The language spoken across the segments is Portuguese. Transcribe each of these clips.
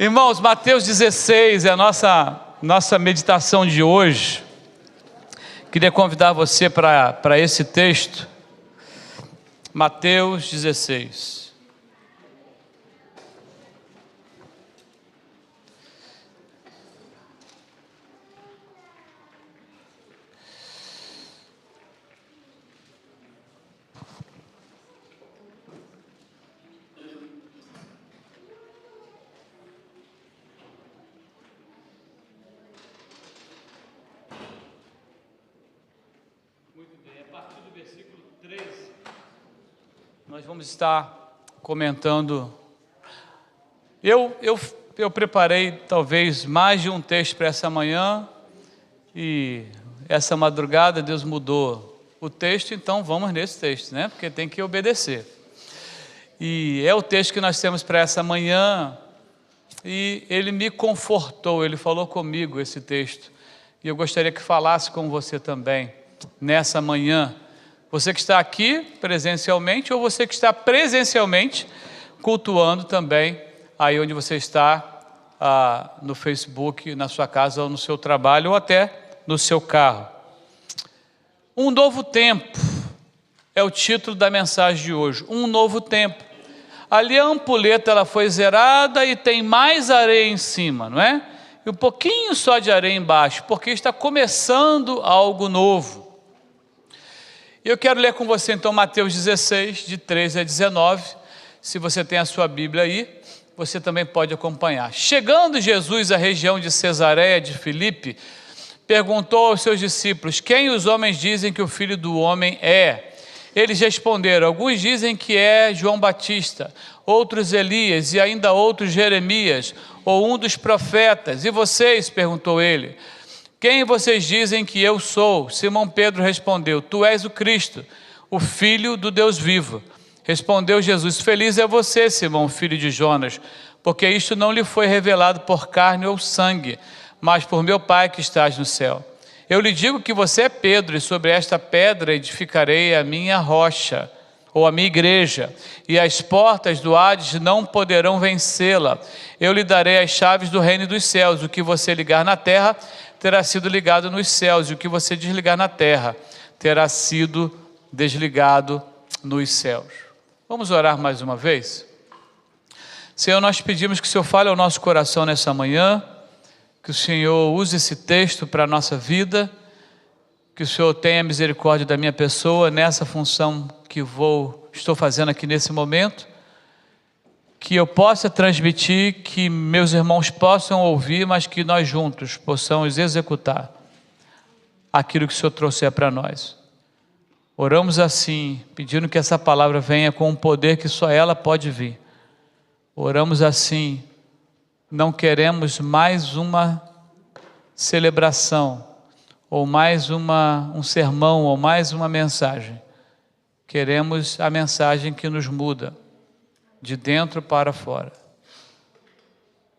Irmãos, Mateus 16 é a nossa meditação de hoje. Queria convidar você para esse texto. Mateus 16. Nós vamos estar comentando. Eu preparei talvez mais de um texto para essa manhã, e essa madrugada Deus mudou o texto, então vamos nesse texto, né? Porque tem que obedecer. E é o texto que nós temos para essa manhã, e ele me confortou, ele falou comigo esse texto, e eu gostaria que falasse com você também, nessa manhã. Você que está aqui presencialmente ou você que está presencialmente cultuando também, aí onde você está, no Facebook, na sua casa ou no seu trabalho ou até no seu carro. Um novo tempo é o título da mensagem de hoje, um novo tempo. Ali a ampulheta ela foi zerada e tem mais areia em cima, não é? E um pouquinho só de areia embaixo, porque está começando algo novo. Eu quero ler com você então Mateus 16, de 13 a 19, se você tem a sua Bíblia aí, você também pode acompanhar. Chegando Jesus à região de Cesareia de Filipe, perguntou aos seus discípulos: quem os homens dizem que o Filho do Homem é? Eles responderam: alguns dizem que é João Batista, outros Elias e ainda outros Jeremias, ou um dos profetas. E vocês? Perguntou ele. Quem vocês dizem que eu sou? Simão Pedro respondeu: tu és o Cristo, o Filho do Deus vivo. Respondeu Jesus: feliz é você, Simão, filho de Jonas, porque isto não lhe foi revelado por carne ou sangue, mas por meu Pai que estás no céu. Eu lhe digo que você é Pedro, e sobre esta pedra edificarei a minha rocha, ou a minha igreja, e as portas do Hades não poderão vencê-la. Eu lhe darei as chaves do reino dos céus. O que você ligar na terra terá sido ligado nos céus, e o que você desligar na terra terá sido desligado nos céus. Vamos orar mais uma vez? Senhor, nós pedimos que o Senhor fale ao nosso coração nessa manhã, que o Senhor use esse texto para a nossa vida, que o Senhor tenha misericórdia da minha pessoa nessa função que estou fazendo aqui nesse momento, que eu possa transmitir, que meus irmãos possam ouvir, mas que nós juntos possamos executar aquilo que o Senhor trouxer para nós. Oramos assim, pedindo que essa palavra venha com um poder que só ela pode vir. Oramos assim, não queremos mais uma celebração, ou mais um sermão, ou mais uma mensagem. Queremos a mensagem que nos muda, de dentro para fora.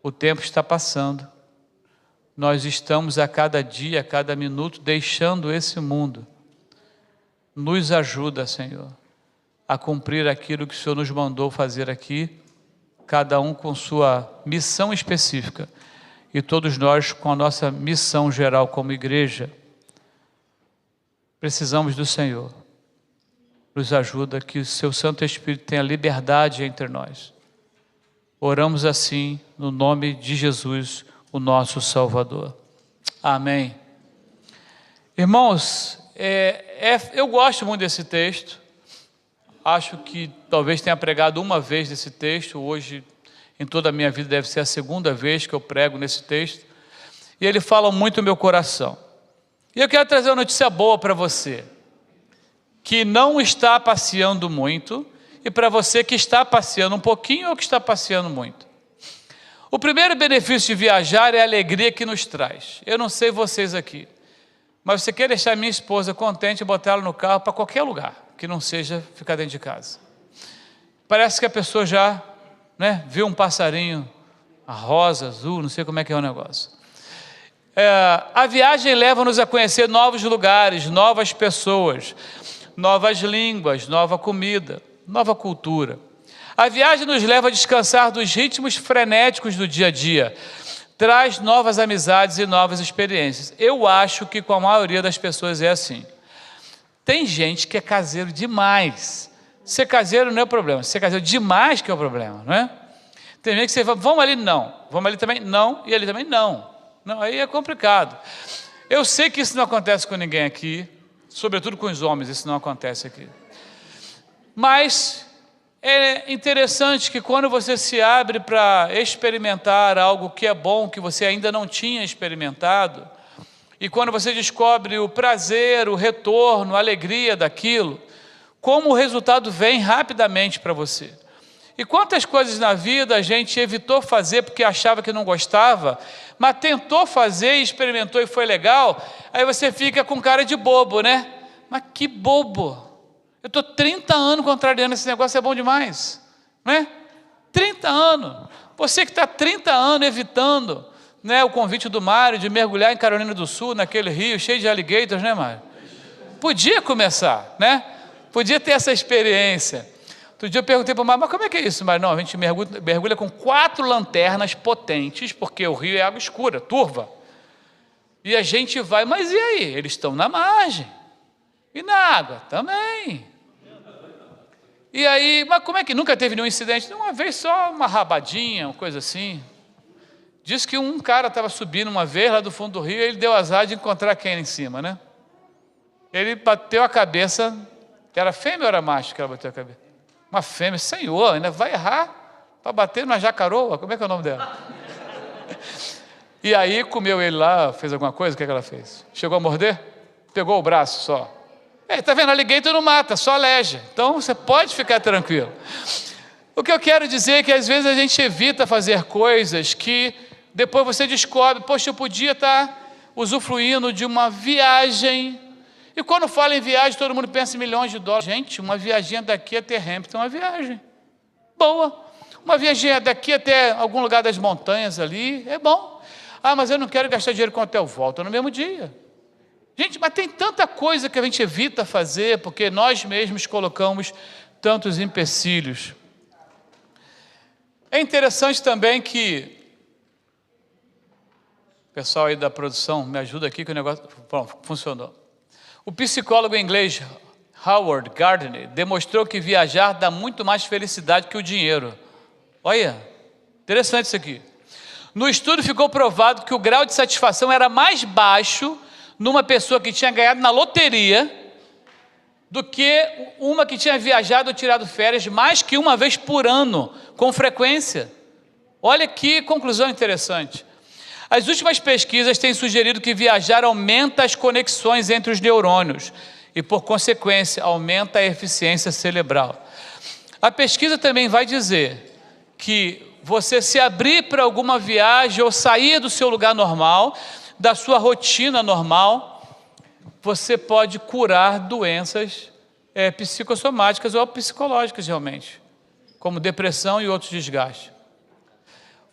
O tempo está passando. Nós estamos a cada dia, a cada minuto, deixando esse mundo. Nos ajuda, Senhor, a cumprir aquilo que o Senhor nos mandou fazer aqui, cada um com sua missão específica, e todos nós com a nossa missão geral como igreja. Precisamos do Senhor. Nos ajuda, que o seu Santo Espírito tenha liberdade entre nós. Oramos assim, no nome de Jesus, o nosso Salvador. Amém. Irmãos, eu gosto muito desse texto. Acho que talvez tenha pregado uma vez desse texto. Hoje, em toda a minha vida, deve ser a segunda vez que eu prego nesse texto. E ele fala muito no meu coração. E eu quero trazer uma notícia boa para você, que não está passeando muito, e para você que está passeando um pouquinho ou que está passeando muito. O primeiro benefício de viajar é a alegria que nos traz. Eu não sei vocês aqui, mas você quer deixar minha esposa contente e botar ela no carro para qualquer lugar, que não seja ficar dentro de casa. Parece que a pessoa já viu um passarinho, a rosa, azul, não sei como é que é o negócio. A viagem leva-nos a conhecer novos lugares, novas pessoas, novas línguas, nova comida, nova cultura. A viagem nos leva a descansar dos ritmos frenéticos do dia a dia. Traz novas amizades e novas experiências. Eu acho que com a maioria das pessoas é assim. Tem gente que é caseiro demais. Ser caseiro não é o problema. Ser caseiro demais que é o problema, não é? Tem gente que você fala, vamos ali, não. Vamos ali também, não. E ali também, não. Não, aí é complicado. Eu sei que isso não acontece com ninguém aqui. Sobretudo com os homens, isso não acontece aqui. Mas é interessante que quando você se abre para experimentar algo que é bom, que você ainda não tinha experimentado, e quando você descobre o prazer, o retorno, a alegria daquilo, como o resultado vem rapidamente para você. E quantas coisas na vida a gente evitou fazer porque achava que não gostava, mas tentou fazer, experimentou e foi legal, aí você fica com cara de bobo, né? Mas que bobo! Eu estou 30 anos contrariando esse negócio, é bom demais, né? 30 anos. Você que está 30 anos evitando, né, o convite do Mário de mergulhar em Carolina do Sul, naquele rio cheio de alligators, né, Mário? Podia começar, né? Podia ter essa experiência. Outro dia eu perguntei para o Mário, mas como é que é isso, Mário? Não, a gente mergulha com 4 lanternas potentes, porque o rio é água escura, turva. E a gente vai, mas e aí? Eles estão na margem. E na água também. E aí, mas como é que nunca teve nenhum incidente? Uma vez só, uma rabadinha, uma coisa assim. Diz que um cara estava subindo uma vez lá do fundo do rio, e ele deu azar de encontrar quem em cima, né? Ele bateu a cabeça, era fêmea ou era macho que ela bateu a cabeça? Uma fêmea, senhor, ainda vai errar para bater na jacaroa? Como é que é o nome dela? E aí comeu ele lá, fez alguma coisa, o que ela fez? Chegou a morder? Pegou o braço só. Está vendo, alligator não mata, só aleja. Então você pode ficar tranquilo. O que eu quero dizer é que às vezes a gente evita fazer coisas que depois você descobre, poxa, eu podia estar usufruindo de uma viagem. E quando fala em viagem, todo mundo pensa em milhões de dólares. Gente, uma viagem daqui até Hampton é uma viagem boa. Uma viagem daqui até algum lugar das montanhas ali, é bom. Ah, mas eu não quero gastar dinheiro com hotel, volta no mesmo dia. Gente, mas tem tanta coisa que a gente evita fazer, porque nós mesmos colocamos tantos empecilhos. É interessante também que, o pessoal aí da produção me ajuda aqui que o negócio, pronto, funcionou. O psicólogo inglês Howard Gardner demonstrou que viajar dá muito mais felicidade que o dinheiro. Olha, interessante isso aqui. No estudo ficou provado que o grau de satisfação era mais baixo numa pessoa que tinha ganhado na loteria do que uma que tinha viajado ou tirado férias mais que uma vez por ano, com frequência. Olha que conclusão interessante. As últimas pesquisas têm sugerido que viajar aumenta as conexões entre os neurônios e, por consequência, aumenta a eficiência cerebral. A pesquisa também vai dizer que você se abrir para alguma viagem ou sair do seu lugar normal, da sua rotina normal, você pode curar doenças psicossomáticas ou psicológicas realmente, como depressão e outros desgastes.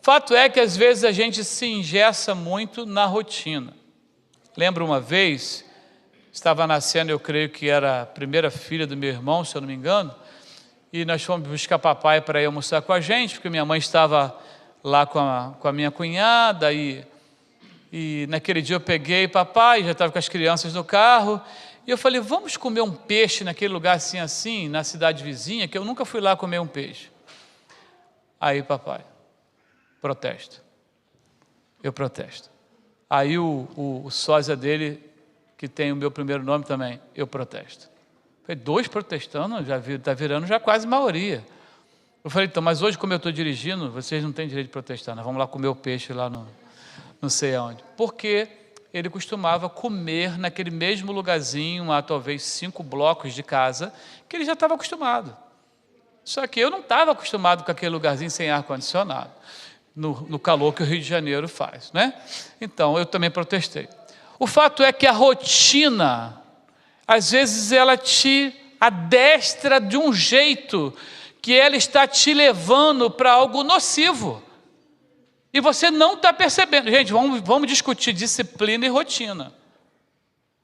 Fato é que às vezes a gente se engessa muito na rotina. Lembro uma vez, estava nascendo, eu creio que era a primeira filha do meu irmão, se eu não me engano, e nós fomos buscar papai para ir almoçar com a gente, porque minha mãe estava lá com a minha cunhada, e naquele dia eu peguei papai, já estava com as crianças no carro, e eu falei, vamos comer um peixe naquele lugar assim, na cidade vizinha, que eu nunca fui lá comer um peixe. Aí papai, protesto. Eu protesto. Aí o sósia dele, que tem o meu primeiro nome também, eu protesto. Falei, 2 protestando, está virando já quase maioria. Eu falei, então, mas hoje como eu estou dirigindo, vocês não têm direito de protestar, nós vamos lá comer o peixe lá no não sei aonde. Porque ele costumava comer naquele mesmo lugarzinho, a talvez 5 blocos de casa, que ele já estava acostumado. Só que eu não estava acostumado com aquele lugarzinho sem ar-condicionado, no calor que o Rio de Janeiro faz, né? Então, eu também protestei. O fato é que a rotina, às vezes, ela te adestra de um jeito que ela está te levando para algo nocivo. E você não está percebendo. Gente, vamos discutir disciplina e rotina.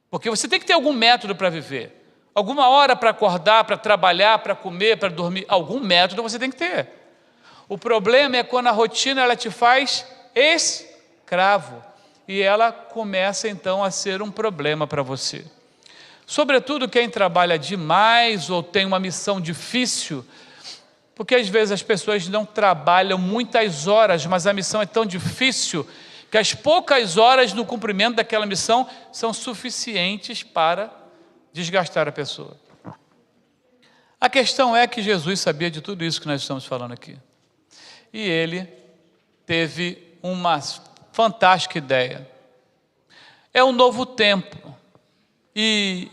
Porque você tem que ter algum método para viver. Alguma hora para acordar, para trabalhar, para comer, para dormir. Algum método você tem que ter. O problema é quando a rotina ela te faz escravo. E ela começa então a ser um problema para você. Sobretudo quem trabalha demais ou tem uma missão difícil, porque às vezes as pessoas não trabalham muitas horas, mas a missão é tão difícil que as poucas horas no cumprimento daquela missão são suficientes para desgastar a pessoa. A questão é que Jesus sabia de tudo isso que nós estamos falando aqui. E ele teve uma fantástica ideia. É um novo tempo. E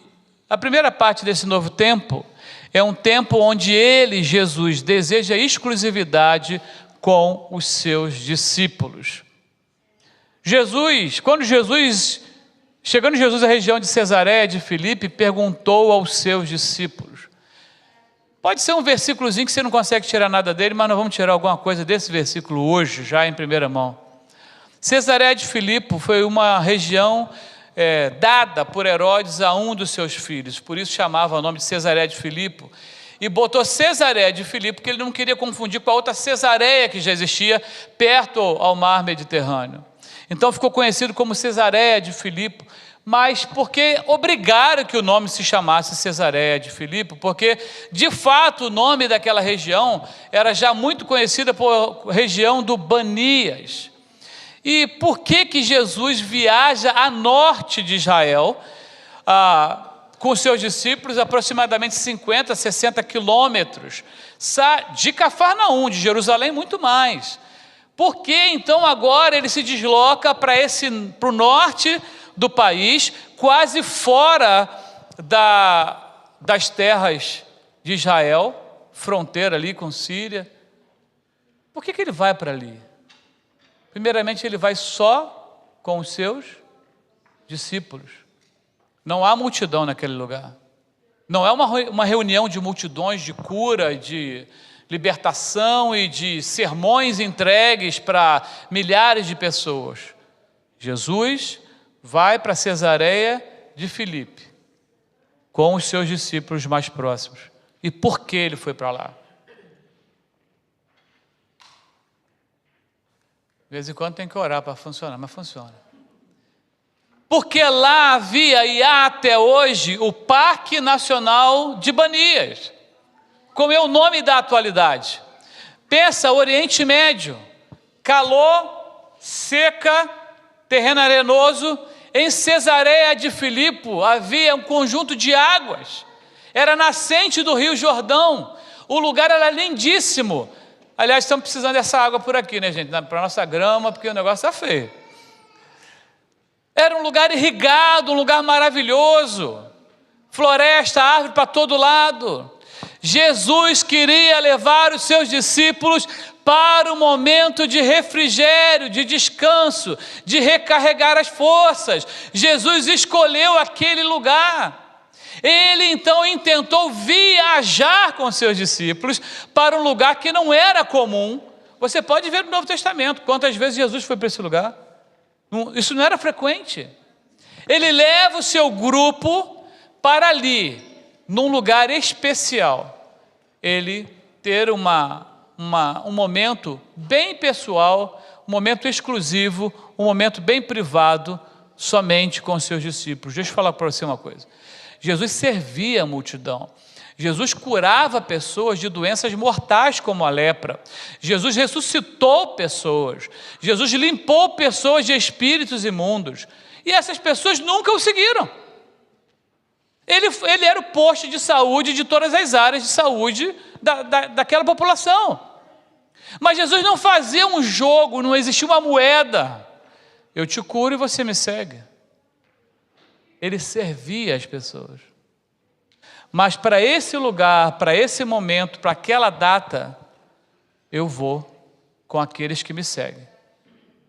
a primeira parte desse novo tempo é um tempo onde ele, Jesus, deseja exclusividade com os seus discípulos. Chegando Jesus à região de Cesareia de Filipe, perguntou aos seus discípulos. Pode ser um versículozinho que você não consegue tirar nada dele, mas nós vamos tirar alguma coisa desse versículo hoje, já em primeira mão. Cesareia de Filipe foi uma região dada por Herodes a um dos seus filhos, por isso chamava o nome de Cesareia de Filipe, e botou Cesareia de Filipe, porque ele não queria confundir com a outra Cesareia que já existia perto ao mar Mediterrâneo. Então ficou conhecido como Cesareia de Filipe, mas porque obrigaram que o nome se chamasse Cesareia de Filipe, porque de fato o nome daquela região era já muito conhecida por região do Banias. E por que Jesus viaja a norte de Israel, com seus discípulos, aproximadamente 50, 60 quilômetros, de Cafarnaum, de Jerusalém, muito mais? Por que então agora ele se desloca para o norte do país, quase fora das terras de Israel, fronteira ali com Síria? Por que ele vai para ali? Primeiramente, ele vai só com os seus discípulos. Não há multidão naquele lugar. Não é uma reunião de multidões de cura, de libertação e de sermões entregues para milhares de pessoas. Jesus vai para Cesareia de Filipe com os seus discípulos mais próximos. E por que ele foi para lá? De vez em quando tem que orar para funcionar, mas funciona. Porque lá havia e há até hoje o Parque Nacional de Banias, como é o nome da atualidade. Pensa, Oriente Médio, calor, seca, terreno arenoso. Em Cesareia de Filipe havia um conjunto de águas, era nascente do Rio Jordão, o lugar era lindíssimo. Aliás, estamos precisando dessa água por aqui, né, gente? Para a nossa grama, porque o negócio está feio. Era um lugar irrigado, um lugar maravilhoso. Floresta, árvore para todo lado. Jesus queria levar os seus discípulos para um momento de refrigério, de descanso, de recarregar as forças. Jesus escolheu aquele lugar. Ele então intentou viajar com seus discípulos para um lugar que não era comum. Você pode ver no Novo Testamento quantas vezes Jesus foi para esse lugar. Isso não era frequente. Ele leva o seu grupo para ali, num lugar especial. Ele ter um momento bem pessoal, um momento exclusivo, um momento bem privado, somente com seus discípulos. Deixa eu falar para você uma coisa. Jesus servia a multidão. Jesus curava pessoas de doenças mortais como a lepra. Jesus ressuscitou pessoas. Jesus limpou pessoas de espíritos imundos. E essas pessoas nunca o seguiram. Ele era o posto de saúde de todas as áreas de saúde daquela população. Mas Jesus não fazia um jogo, não existia uma moeda. Eu te curo e você me segue. Ele servia as pessoas. Mas para esse lugar, para esse momento, para aquela data, eu vou com aqueles que me seguem.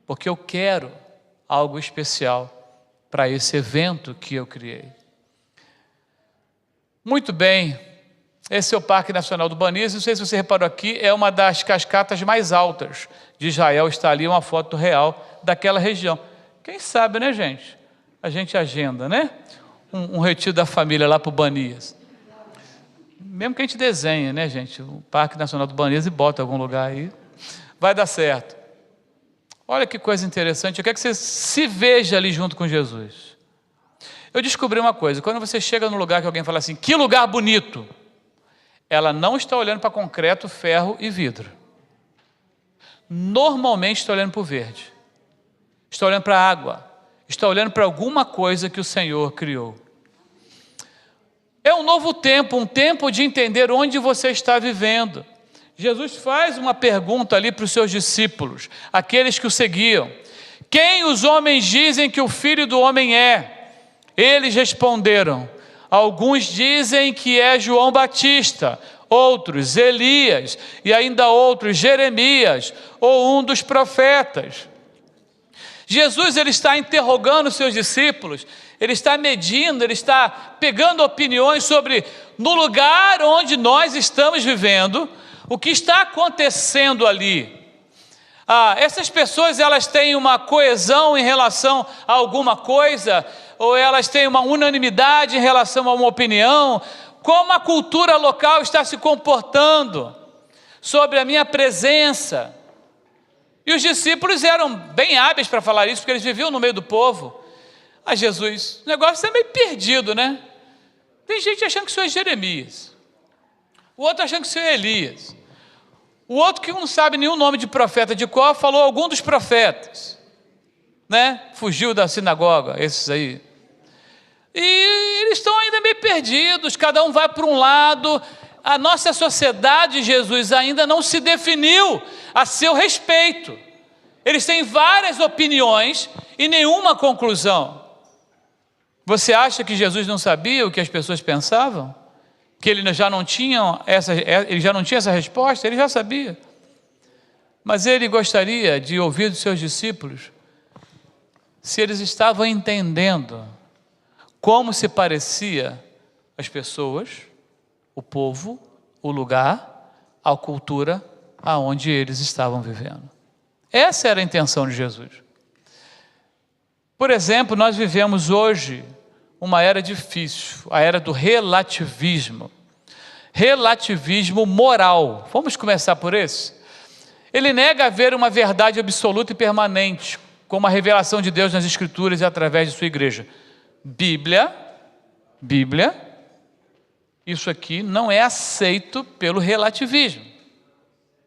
Porque eu quero algo especial para esse evento que eu criei. Muito bem, esse é o Parque Nacional do Banias. Não sei se você reparou aqui, é uma das cascatas mais altas de Israel. Está ali uma foto real daquela região. Quem sabe, né, gente? A gente agenda, né? Um retiro da família lá para o Banias. mesmo que a gente desenhe, né, gente, o Parque Nacional do Banês e bota em algum lugar aí, vai dar certo. Olha que coisa interessante, eu quero que você se veja ali junto com Jesus. Eu descobri uma coisa, quando você chega num lugar que alguém fala assim, que lugar bonito, ela não está olhando para concreto, ferro e vidro. Normalmente está olhando para o verde, está olhando para a água, está olhando para alguma coisa que o Senhor criou. É um novo tempo, um tempo de entender onde você está vivendo. Jesus faz uma pergunta ali para os seus discípulos, aqueles que o seguiam. Quem os homens dizem que o Filho do Homem é? Eles responderam, alguns dizem que é João Batista, outros Elias, e ainda outros Jeremias, ou um dos profetas. Jesus ele está interrogando os seus discípulos, ele está medindo, ele está pegando opiniões sobre, no lugar onde nós estamos vivendo, o que está acontecendo ali. Essas pessoas elas têm uma coesão em relação a alguma coisa, ou elas têm uma unanimidade em relação a uma opinião, como a cultura local está se comportando sobre a minha presença. E os discípulos eram bem hábeis para falar isso, porque eles viviam no meio do povo. Jesus, o negócio é meio perdido, né? Tem gente achando que isso é Jeremias, o outro achando que isso é Elias, o outro que não sabe nenhum nome de profeta de cor, falou algum dos profetas, né? Fugiu da sinagoga, esses aí. E eles estão ainda meio perdidos, cada um vai para um lado. A nossa sociedade, Jesus, ainda não se definiu a seu respeito. Eles têm várias opiniões e nenhuma conclusão. Você acha que Jesus não sabia o que as pessoas pensavam? Que ele já não tinha essa resposta? Ele já sabia. Mas ele gostaria de ouvir dos seus discípulos se eles estavam entendendo como se parecia as pessoas, o povo, o lugar, a cultura aonde eles estavam vivendo. Essa era a intenção de Jesus. Por exemplo, nós vivemos hoje uma era difícil, a era do relativismo. Relativismo moral. Vamos começar por esse? Ele nega haver uma verdade absoluta e permanente, como a revelação de Deus nas Escrituras e através de sua igreja. Bíblia, isso aqui não é aceito pelo relativismo.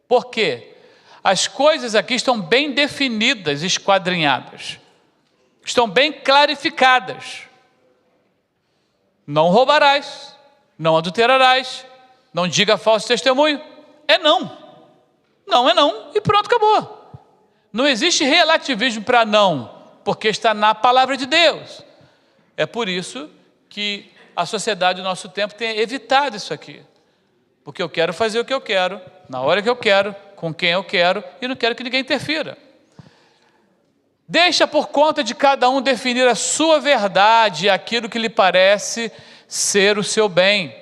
Por quê? As coisas aqui estão bem definidas, esquadrinhadas. Estão bem clarificadas. Não roubarás, não adulterarás, não diga falso testemunho. É não. Não é não e pronto, acabou. Não existe relativismo para não, porque está na palavra de Deus. É por isso que a sociedade do nosso tempo tem evitado isso aqui. Porque eu quero fazer o que eu quero, na hora que eu quero, com quem eu quero, e não quero que ninguém interfira. Deixa por conta de cada um definir a sua verdade, aquilo que lhe parece ser o seu bem.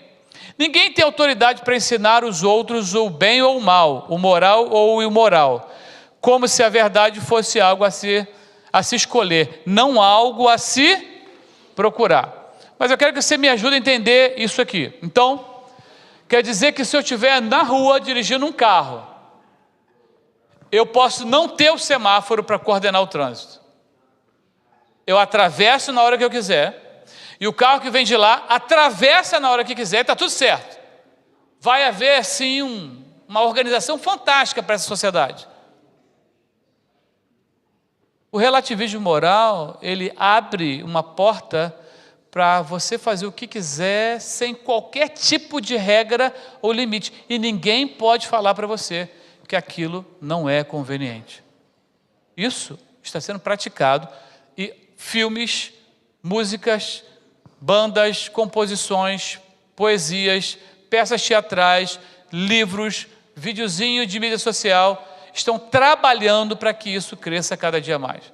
Ninguém tem autoridade para ensinar os outros o bem ou o mal, o moral ou o imoral, como se a verdade fosse algo a se escolher, não algo a se procurar. Mas eu quero que você me ajude a entender isso aqui. Então, quer dizer que se eu estiver na rua dirigindo um carro, eu posso não ter o semáforo para coordenar o trânsito. Eu atravesso na hora que eu quiser, e o carro que vem de lá atravessa na hora que quiser, está tudo certo. Vai haver, sim, uma organização fantástica para essa sociedade. O relativismo moral, ele abre uma porta para você fazer o que quiser, sem qualquer tipo de regra ou limite. E ninguém pode falar para você que aquilo não é conveniente. Isso está sendo praticado e filmes, músicas, bandas, composições, poesias, peças teatrais, livros, videozinho de mídia social estão trabalhando para que isso cresça cada dia mais.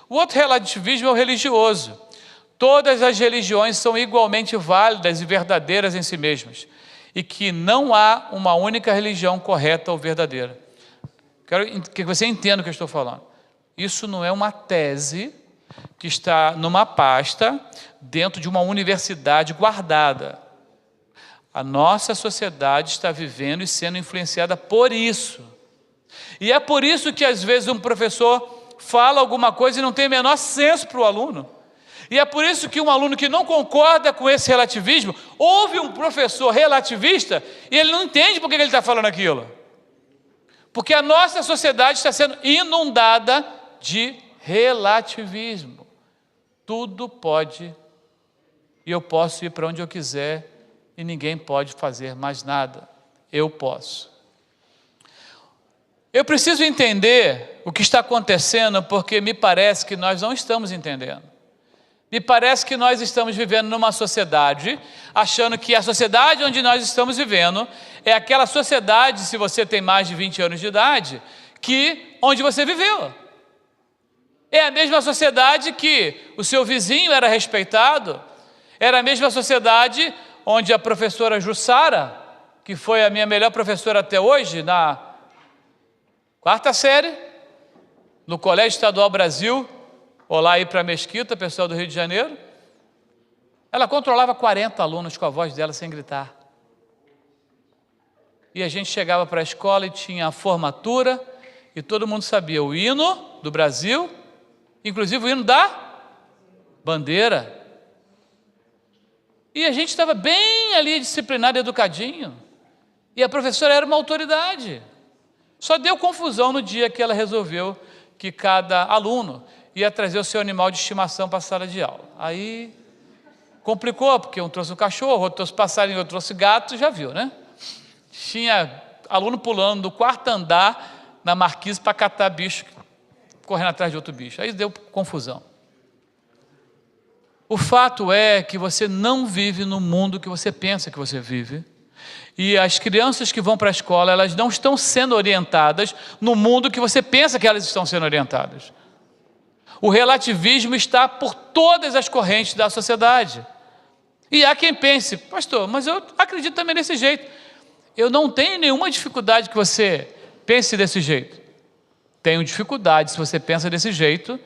O outro relativismo é o religioso. Todas as religiões são igualmente válidas e verdadeiras em si mesmas, e que não há uma única religião correta ou verdadeira. Quero que você entenda o que eu estou falando. Isso não é uma tese que está numa pasta dentro de uma universidade guardada. A nossa sociedade está vivendo e sendo influenciada por isso. E é por isso que às vezes um professor fala alguma coisa e não tem o menor senso para o aluno. E é por isso que um aluno que não concorda com esse relativismo, ouve um professor relativista e ele não entende por que ele está falando aquilo. Porque a nossa sociedade está sendo inundada de relativismo. Tudo pode, e eu posso ir para onde eu quiser, e ninguém pode fazer mais nada. Eu posso. Eu preciso entender o que está acontecendo, porque me parece que nós não estamos entendendo. Me parece que nós estamos vivendo numa sociedade, achando que a sociedade onde nós estamos vivendo é aquela sociedade, se você tem mais de 20 anos de idade, onde você viveu. É a mesma sociedade que o seu vizinho era respeitado, era a mesma sociedade onde a professora Jussara, que foi a minha melhor professora até hoje, na 4ª série, no Colégio Estadual Brasil, olá aí para a Mesquita, pessoal do Rio de Janeiro, ela controlava 40 alunos com a voz dela sem gritar. E a gente chegava para a escola e tinha a formatura, e todo mundo sabia o hino do Brasil, inclusive o hino da bandeira. E a gente estava bem ali disciplinado, educadinho. E a professora era uma autoridade. Só deu confusão no dia que ela resolveu que cada aluno ia trazer o seu animal de estimação para a sala de aula. Aí complicou, porque um trouxe o cachorro, outro trouxe passarinho, outro trouxe gato, já viu, né? Tinha aluno pulando do 4º andar na marquise para catar bicho, correndo atrás de outro bicho. Aí deu confusão. O fato é que você não vive no mundo que você pensa que você vive. E as crianças que vão para a escola, elas não estão sendo orientadas no mundo que você pensa que elas estão sendo orientadas. O relativismo está por todas as correntes da sociedade. E há quem pense, pastor, mas eu acredito também desse jeito. Eu não tenho nenhuma dificuldade que você pense desse jeito. Tenho dificuldade se você pensa desse jeito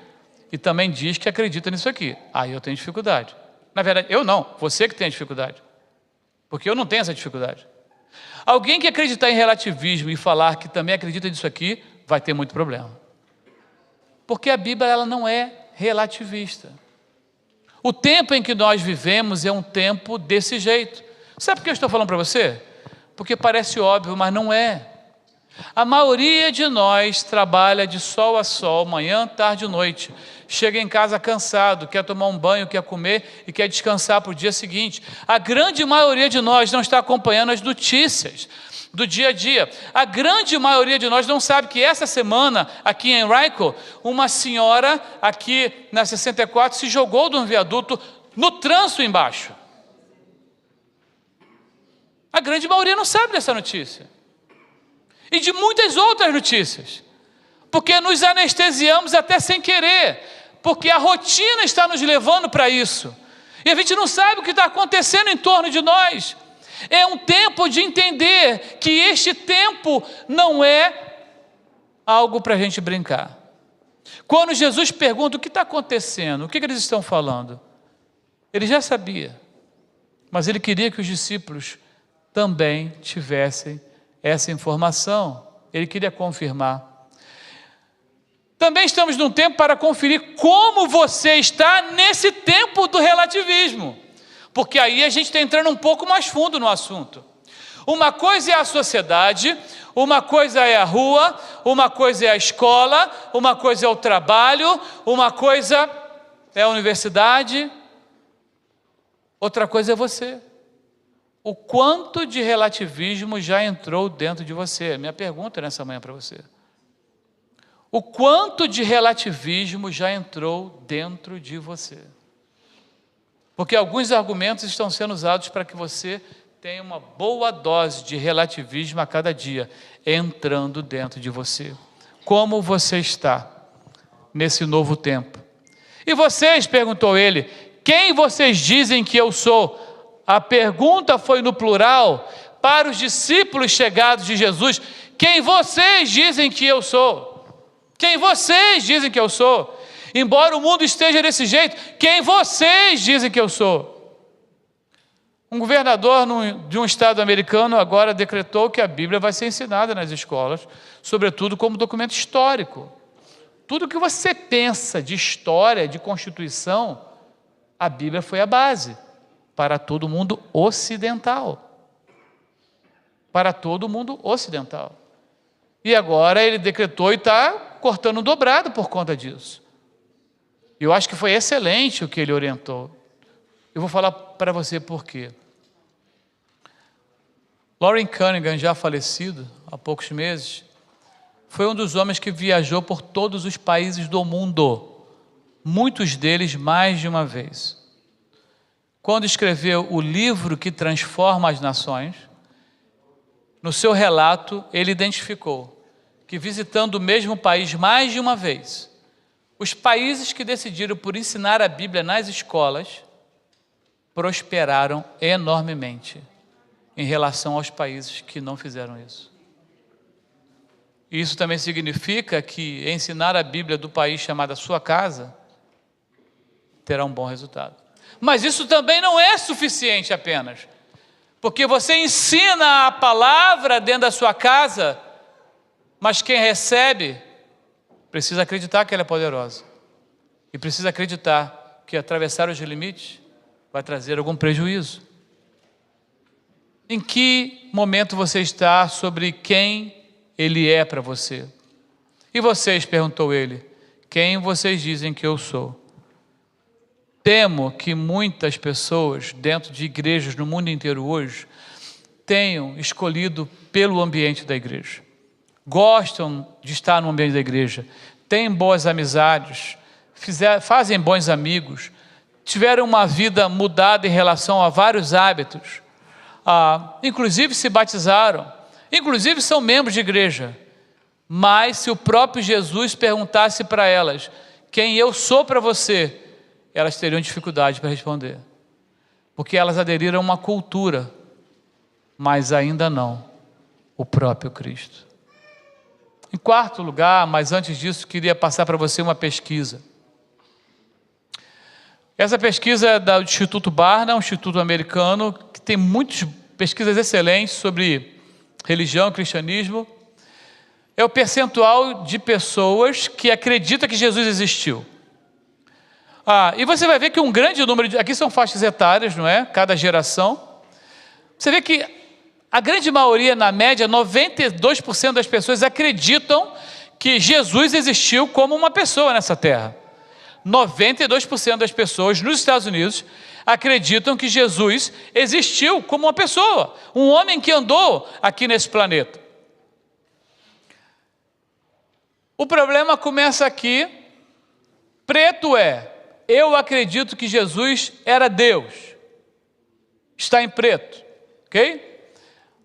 e também diz que acredita nisso aqui. Aí eu tenho dificuldade. Na verdade, eu não, você que tem dificuldade. Porque eu não tenho essa dificuldade. Alguém que acreditar em relativismo e falar que também acredita nisso aqui, vai ter muito problema. Porque a Bíblia ela não é relativista. O tempo em que nós vivemos é um tempo desse jeito. Sabe por que eu estou falando para você? Porque parece óbvio, mas não é. A maioria de nós trabalha de sol a sol, manhã, tarde e noite. Chega em casa cansado, quer tomar um banho, quer comer e quer descansar para o dia seguinte. A grande maioria de nós não está acompanhando as notícias do dia a dia. A grande maioria de nós não sabe que essa semana, aqui em Henrico, uma senhora aqui na 64 se jogou de um viaduto no trânsito embaixo. A grande maioria não sabe dessa notícia. E de muitas outras notícias. Porque nos anestesiamos até sem querer. Porque a rotina está nos levando para isso. E a gente não sabe o que está acontecendo em torno de nós. É um tempo de entender que este tempo não é algo para a gente brincar. Quando Jesus pergunta o que está acontecendo, o que eles estão falando? Ele já sabia. Mas ele queria que os discípulos também tivessem essa informação. Ele queria confirmar. Também estamos num tempo para conferir como você está nesse tempo do relativismo. Porque aí a gente está entrando um pouco mais fundo no assunto. Uma coisa é a sociedade, uma coisa é a rua, uma coisa é a escola, uma coisa é o trabalho, uma coisa é a universidade, outra coisa é você. O quanto de relativismo já entrou dentro de você? Minha pergunta nessa manhã para você. O quanto de relativismo já entrou dentro de você? Porque alguns argumentos estão sendo usados para que você tenha uma boa dose de relativismo a cada dia, entrando dentro de você. Como você está nesse novo tempo? E vocês, perguntou ele, quem vocês dizem que eu sou? A pergunta foi no plural para os discípulos chegados de Jesus. Quem vocês dizem que eu sou? Quem vocês dizem que eu sou? Embora o mundo esteja desse jeito, quem vocês dizem que eu sou? Um governador de um estado americano agora decretou que a Bíblia vai ser ensinada nas escolas, sobretudo como documento histórico. Tudo que você pensa de história, de Constituição, a Bíblia foi a base para todo o mundo ocidental. Para todo o mundo ocidental. E agora ele decretou e está cortando dobrado por conta disso. Eu acho que foi excelente o que ele orientou. Eu vou falar para você por quê. Loren Cunningham, já falecido há poucos meses, foi um dos homens que viajou por todos os países do mundo, muitos deles mais de uma vez. Quando escreveu o livro que transforma as nações, no seu relato ele identificou que, visitando o mesmo país mais de uma vez, os países que decidiram por ensinar a Bíblia nas escolas prosperaram enormemente em relação aos países que não fizeram isso. Isso também significa que ensinar a Bíblia do país chamado sua casa terá um bom resultado. Mas isso também não é suficiente apenas, porque você ensina a palavra dentro da sua casa, mas quem recebe precisa acreditar que ela é poderosa e precisa acreditar que atravessar os limites vai trazer algum prejuízo. Em que momento você está sobre quem ele é para você? E vocês, perguntou ele, quem vocês dizem que eu sou? Temo que muitas pessoas dentro de igrejas no mundo inteiro hoje tenham escolhido pelo ambiente da igreja. Gostam de estar no ambiente da igreja, têm boas amizades, fazem bons amigos, tiveram uma vida mudada em relação a vários hábitos, inclusive se batizaram, inclusive são membros de igreja. Mas se o próprio Jesus perguntasse para elas quem eu sou para você, elas teriam dificuldade para responder, porque elas aderiram a uma cultura, mas ainda não o próprio Cristo. Em quarto lugar, mas antes disso, queria passar para você uma pesquisa. Essa pesquisa é do Instituto Barna, um instituto americano, que tem muitas pesquisas excelentes sobre religião e cristianismo. É o percentual de pessoas que acreditam que Jesus existiu. E você vai ver que um grande número, aqui são faixas etárias, não é? Cada geração. Você vê que a grande maioria, na média, 92% das pessoas acreditam que Jesus existiu como uma pessoa nessa terra. 92% das pessoas nos Estados Unidos acreditam que Jesus existiu como uma pessoa, um homem que andou aqui nesse planeta. O problema começa aqui. Preto eu acredito que Jesus era Deus. Está em preto, ok?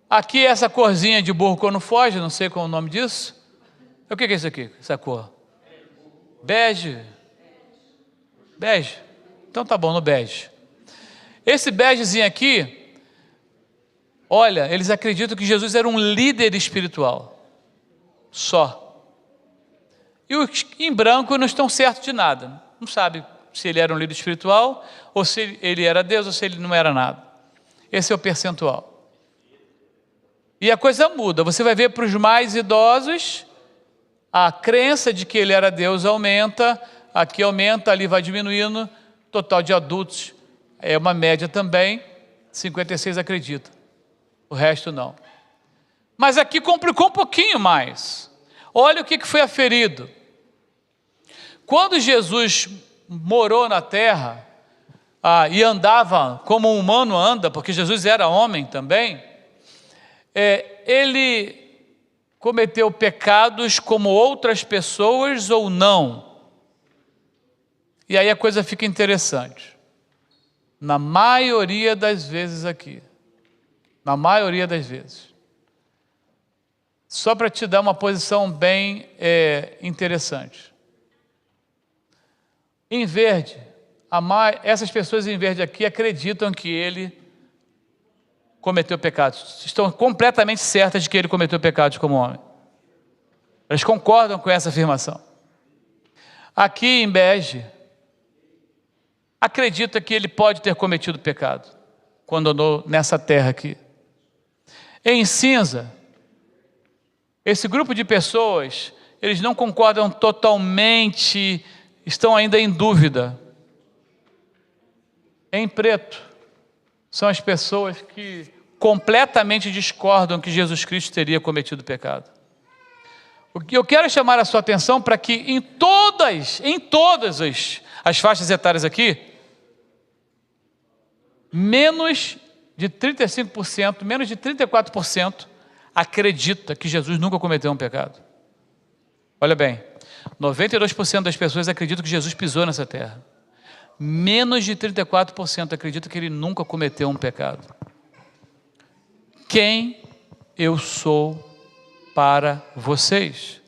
Aqui essa corzinha de burro quando foge, não sei qual é o nome disso. O que é isso aqui, essa cor? Bege. Bege. Então tá bom, no bege. Esse begezinho aqui, olha, eles acreditam que Jesus era um líder espiritual. Só. E os em branco não estão certos de nada. Não sabe se ele era um líder espiritual, ou se ele era Deus, ou se ele não era nada. Esse é o percentual. E a coisa muda. Você vai ver para os mais idosos, a crença de que ele era Deus aumenta, aqui aumenta, ali vai diminuindo. Total de adultos é uma média também, 56 acredita, o resto não. Mas aqui complicou um pouquinho mais. Olha o que foi aferido. Quando Jesus morou na terra, e andava como um humano anda, porque Jesus era homem também, ele cometeu pecados como outras pessoas ou não? E aí a coisa fica interessante. Na maioria das vezes aqui, na maioria das vezes, só para te dar uma posição bem interessante. Em verde, essas pessoas em verde aqui acreditam que ele cometeu pecados. Estão completamente certas de que ele cometeu pecados como homem. Elas concordam com essa afirmação. Aqui em bege, acredita que ele pode ter cometido pecado quando andou nessa terra aqui. Em cinza, esse grupo de pessoas, eles não concordam totalmente, estão ainda em dúvida. Em preto, são as pessoas que completamente discordam que Jesus Cristo teria cometido pecado. O que eu quero chamar a sua atenção para que em todas as faixas etárias aqui, menos de 35%, menos de 34% acredita que Jesus nunca cometeu um pecado. Olha bem, 92% das pessoas acreditam que Jesus pisou nessa terra. Menos de 34% acredita que ele nunca cometeu um pecado. Quem eu sou para vocês?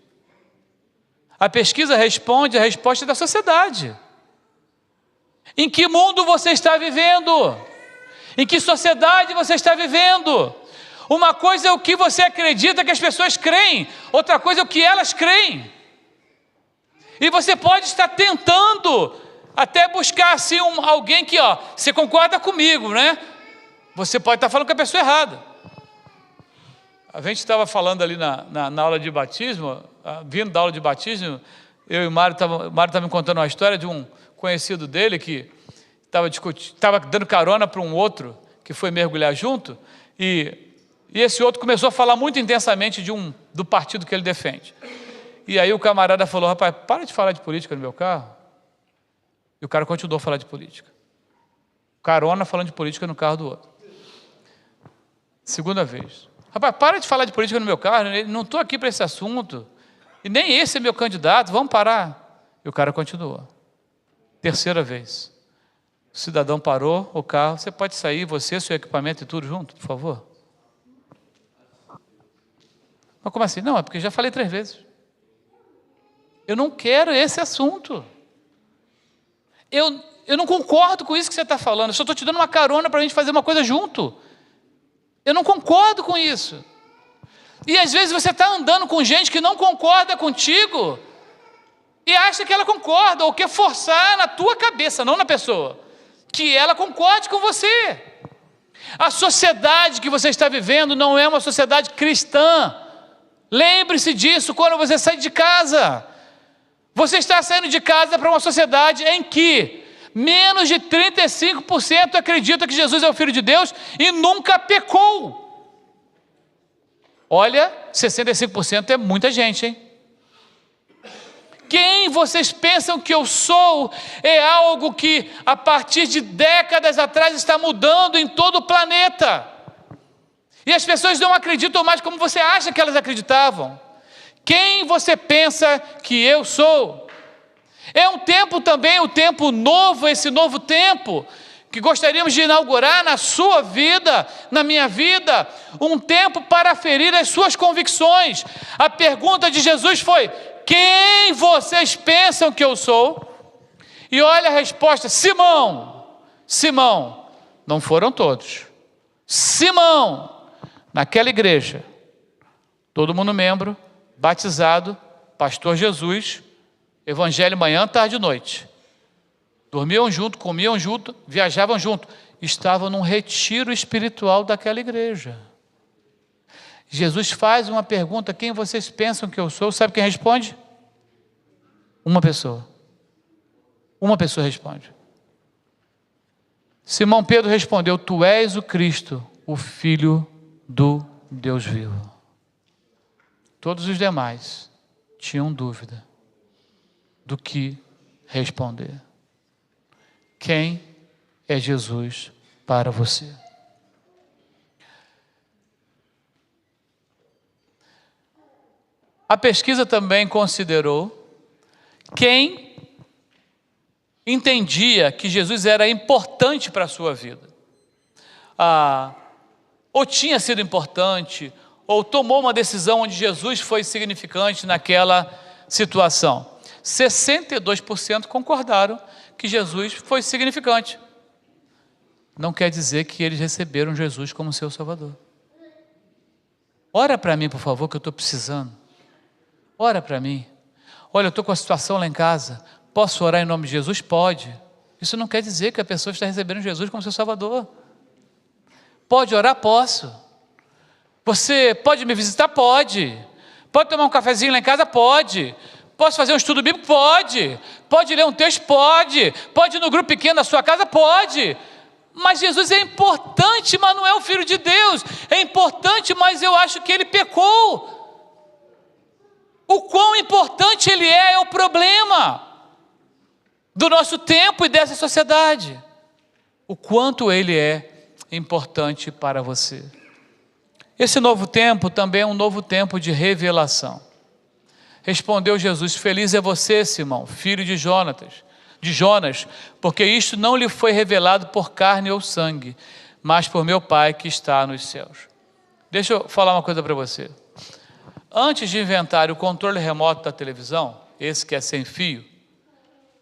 A pesquisa responde a resposta da sociedade. Em que mundo você está vivendo? Em que sociedade você está vivendo? Uma coisa é o que você acredita que as pessoas creem, outra coisa é o que elas creem. E você pode estar tentando até buscar assim alguém que, você concorda comigo, né? Você pode estar falando com a pessoa errada. A gente estava falando ali na aula de batismo, vindo da aula de batismo, eu e o Mário estava me contando uma história de um conhecido dele que estava dando carona para um outro que foi mergulhar junto, e esse outro começou a falar muito intensamente do partido que ele defende. E aí o camarada falou: rapaz, para de falar de política no meu carro. E o cara continuou a falar de política. Carona falando de política no carro do outro. Segunda vez: rapaz, para de falar de política no meu carro, não estou aqui para esse assunto, e nem esse é meu candidato, vamos parar. E o cara continuou. Terceira vez, o cidadão parou o carro: você pode sair, você, seu equipamento e tudo junto, por favor? Mas como assim? Não, é porque já falei 3 vezes. Eu não quero esse assunto. Eu não concordo com isso que você está falando, eu só estou te dando uma carona para a gente fazer uma coisa junto. Eu não concordo com isso. E às vezes você está andando com gente que não concorda contigo e acha que ela concorda, ou quer forçar na tua cabeça, não na pessoa, que ela concorde com você. A sociedade que você está vivendo não é uma sociedade cristã. Lembre-se disso quando você sai de casa. Você está saindo de casa para uma sociedade em que menos de 35% acredita que Jesus é o Filho de Deus e nunca pecou. Olha, 65% é muita gente, hein? Quem vocês pensam que eu sou é algo que a partir de décadas atrás está mudando em todo o planeta. E as pessoas não acreditam mais como você acha que elas acreditavam. Quem você pensa que eu sou? É um tempo também, um tempo novo, esse novo tempo, que gostaríamos de inaugurar na sua vida, na minha vida, um tempo para aferir as suas convicções. A pergunta de Jesus foi: quem vocês pensam que eu sou? E olha a resposta: Simão. Simão, não foram todos. Simão, naquela igreja, todo mundo membro, batizado, pastor Jesus, evangelho manhã, tarde e noite. Dormiam junto, comiam junto, viajavam junto. Estavam num retiro espiritual daquela igreja. Jesus faz uma pergunta: quem vocês pensam que eu sou? Sabe quem responde? Uma pessoa. Uma pessoa responde. Simão Pedro respondeu: tu és o Cristo, o Filho do Deus vivo. Todos os demais tinham dúvida do que responder. Quem é Jesus para você? A pesquisa também considerou quem entendia que Jesus era importante para a sua vida. Ou tinha sido importante, ou tomou uma decisão onde Jesus foi significante naquela situação. 62% concordaram que Jesus foi significante. Não quer dizer que eles receberam Jesus como seu Salvador. Ora para mim, por favor, que eu estou precisando. Ora para mim. Olha, eu estou com a situação lá em casa. Posso orar em nome de Jesus? Pode. Isso não quer dizer que a pessoa está recebendo Jesus como seu Salvador. pode orar? Posso. Você pode me visitar? Pode. Pode tomar um cafezinho lá em casa? Pode. Posso fazer um estudo bíblico? Pode. Pode ler um texto? Pode. Pode ir no grupo pequeno da sua casa? Pode. Mas Jesus é importante, mas não é o Filho de Deus. É importante, mas eu acho que ele pecou. O quão importante ele é o problema do nosso tempo e dessa sociedade. O quanto ele é importante para você. Esse novo tempo também é um novo tempo de revelação. Respondeu Jesus: feliz é você, Simão, filho de Jonas, porque isto não lhe foi revelado por carne ou sangue, mas por meu Pai que está nos céus. Deixa eu falar uma coisa para você. Antes de inventar o controle remoto da televisão, esse que é sem fio,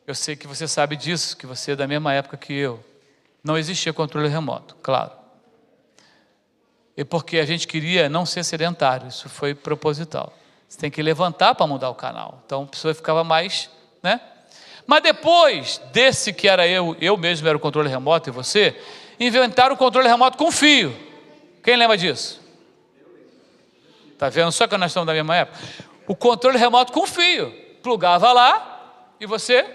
eu sei que você sabe disso, que você é da mesma época que eu. Não existia controle remoto, claro. E porque a gente queria não ser sedentário, isso foi proposital. Você tem que levantar para mudar o canal. Então a pessoa ficava mais, né? Mas depois desse que era eu mesmo era o controle remoto e você, inventaram o controle remoto com fio. Quem lembra disso? Está vendo? Só que nós estamos da mesma época. O controle remoto com fio. Plugava lá e você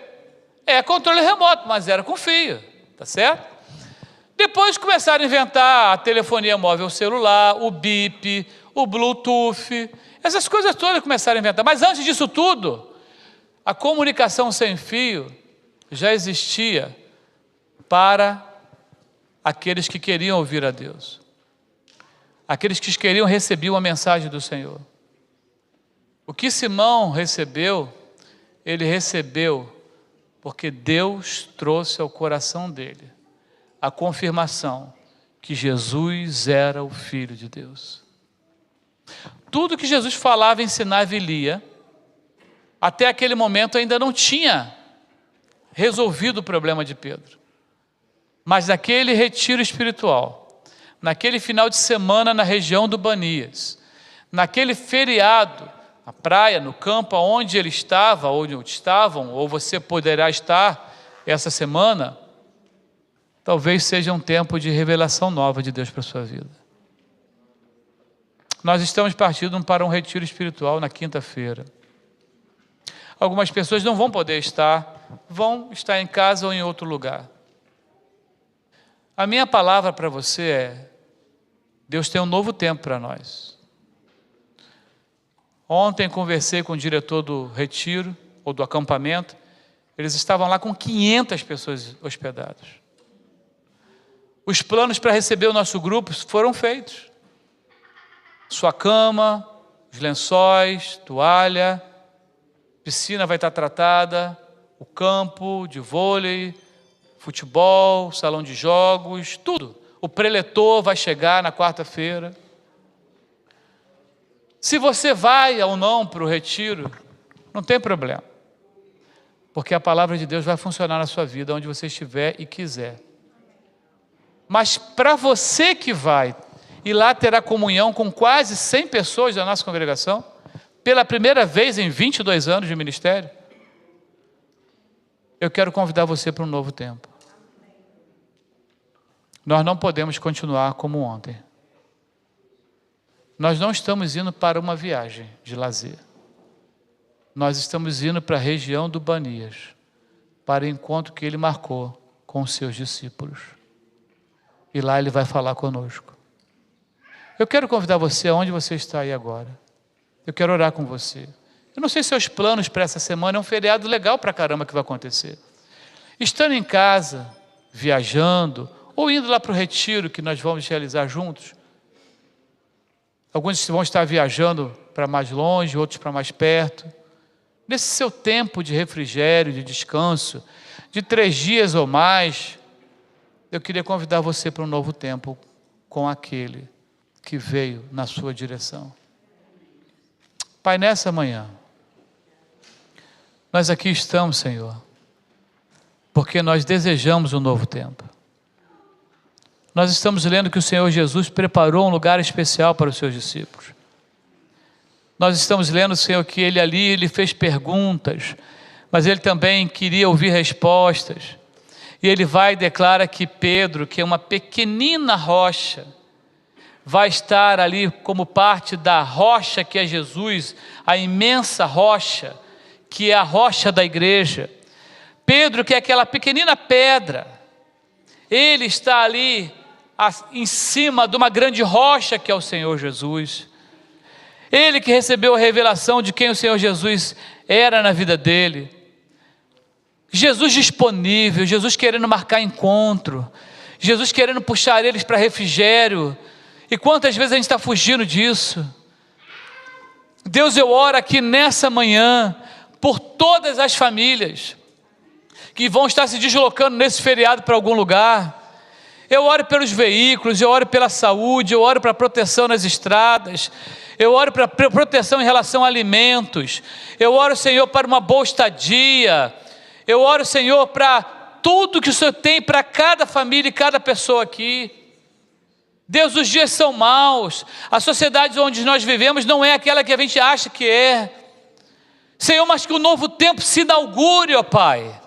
controle remoto, mas era com fio. Tá certo? Depois começaram a inventar a telefonia móvel celular, o bip, o Bluetooth, essas coisas todas começaram a inventar. Mas antes disso tudo, a comunicação sem fio já existia para aqueles que queriam ouvir a Deus. Aqueles que queriam receber uma mensagem do Senhor. O que Simão recebeu, ele recebeu porque Deus trouxe ao coração dele a confirmação que Jesus era o Filho de Deus. Tudo que Jesus falava, ensinava e lia, até aquele momento ainda não tinha resolvido o problema de Pedro. Mas naquele retiro espiritual, naquele final de semana na região do Banias, naquele feriado, na praia, no campo onde ele estava, onde estavam, ou você poderá estar essa semana, talvez seja um tempo de revelação nova de Deus para a sua vida. Nós estamos partindo para um retiro espiritual na quinta-feira. Algumas pessoas não vão poder estar, vão estar em casa ou em outro lugar. A minha palavra para você é: Deus tem um novo tempo para nós. Ontem conversei com o diretor do retiro, ou do acampamento, eles estavam lá com 500 pessoas hospedadas. Os planos para receber o nosso grupo foram feitos. Sua cama, os lençóis, toalha, piscina vai estar tratada, o campo de vôlei, futebol, salão de jogos, tudo. O preletor vai chegar na quarta-feira. Se você vai ou não para o retiro, não tem problema. Porque a palavra de Deus vai funcionar na sua vida, onde você estiver e quiser. Mas para você que vai, e lá terá comunhão com quase 100 pessoas da nossa congregação, pela primeira vez em 22 anos de ministério, eu quero convidar você para um novo tempo. Nós não podemos continuar como ontem. Nós não estamos indo para uma viagem de lazer. Nós estamos indo para a região do Banias, para o encontro que ele marcou com os seus discípulos. E lá ele vai falar conosco. Eu quero convidar você aonde você está aí agora. Eu quero orar com você. Eu não sei se seus planos para essa semana é um feriado legal para caramba que vai acontecer. Estando em casa, viajando, ou indo lá para o retiro que nós vamos realizar juntos. Alguns vão estar viajando para mais longe, outros para mais perto. Nesse seu tempo de refrigério, de descanso, de 3 dias ou mais, eu queria convidar você para um novo tempo com aquele que veio na sua direção. Pai, nessa manhã, nós aqui estamos, Senhor, porque nós desejamos um novo tempo. Nós estamos lendo que o Senhor Jesus preparou um lugar especial para os seus discípulos. Nós estamos lendo, Senhor, que ele fez perguntas, mas ele também queria ouvir respostas. E ele vai e declara que Pedro, que é uma pequenina rocha, vai estar ali como parte da rocha que é Jesus, a imensa rocha, que é a rocha da igreja. Pedro, que é aquela pequenina pedra, ele está ali em cima de uma grande rocha que é o Senhor Jesus. Ele que recebeu a revelação de quem o Senhor Jesus era na vida dele. Jesus disponível, Jesus querendo marcar encontro, Jesus querendo puxar eles para refrigério. E quantas vezes a gente está fugindo disso? Deus, eu oro aqui nessa manhã por todas as famílias que vão estar se deslocando nesse feriado para algum lugar. Eu oro pelos veículos, eu oro pela saúde, eu oro para proteção nas estradas, eu oro para proteção em relação a alimentos, eu oro, Senhor, para uma boa estadia, eu oro, Senhor, para tudo que o Senhor tem para cada família e cada pessoa aqui. Deus, os dias são maus, a sociedade onde nós vivemos não é aquela que a gente acha que é. Senhor, mas que o novo tempo se inaugure, ó Pai.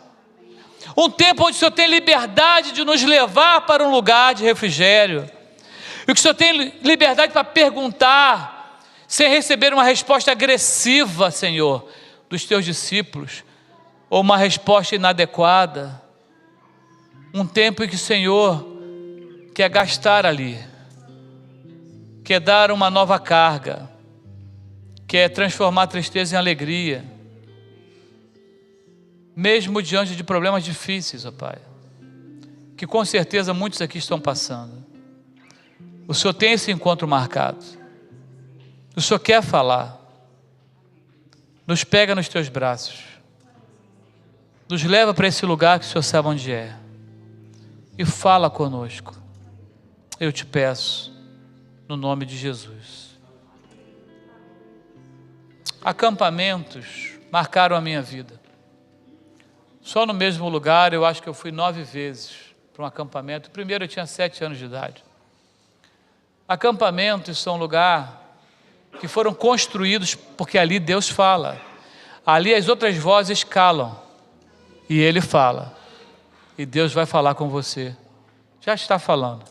Um tempo onde o Senhor tem liberdade de nos levar para um lugar de refrigério. E que o Senhor tem liberdade para perguntar, sem receber uma resposta agressiva, Senhor, dos teus discípulos, ou uma resposta inadequada. Um tempo em que o Senhor quer gastar ali, quer dar uma nova carga, quer transformar a tristeza em alegria, mesmo diante de problemas difíceis, ó Pai, que com certeza muitos aqui estão passando. O Senhor tem esse encontro marcado, o Senhor quer falar, nos pega nos teus braços, nos leva para esse lugar que o Senhor sabe onde é, e fala conosco, eu te peço, no nome de Jesus. Acampamentos marcaram a minha vida. Só no mesmo lugar, eu acho que eu fui 9 vezes para um acampamento. O primeiro eu tinha 7 anos de idade. Acampamentos são lugar que foram construídos porque ali Deus fala. Ali as outras vozes calam e Ele fala. E Deus vai falar com você. Já está falando.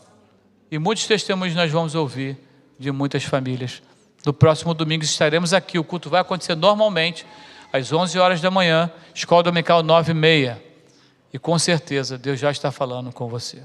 E muitos testemunhos nós vamos ouvir de muitas famílias. No próximo domingo estaremos aqui. O culto vai acontecer normalmente às 11 horas da manhã, escola dominical 9h30. E com certeza Deus já está falando com você.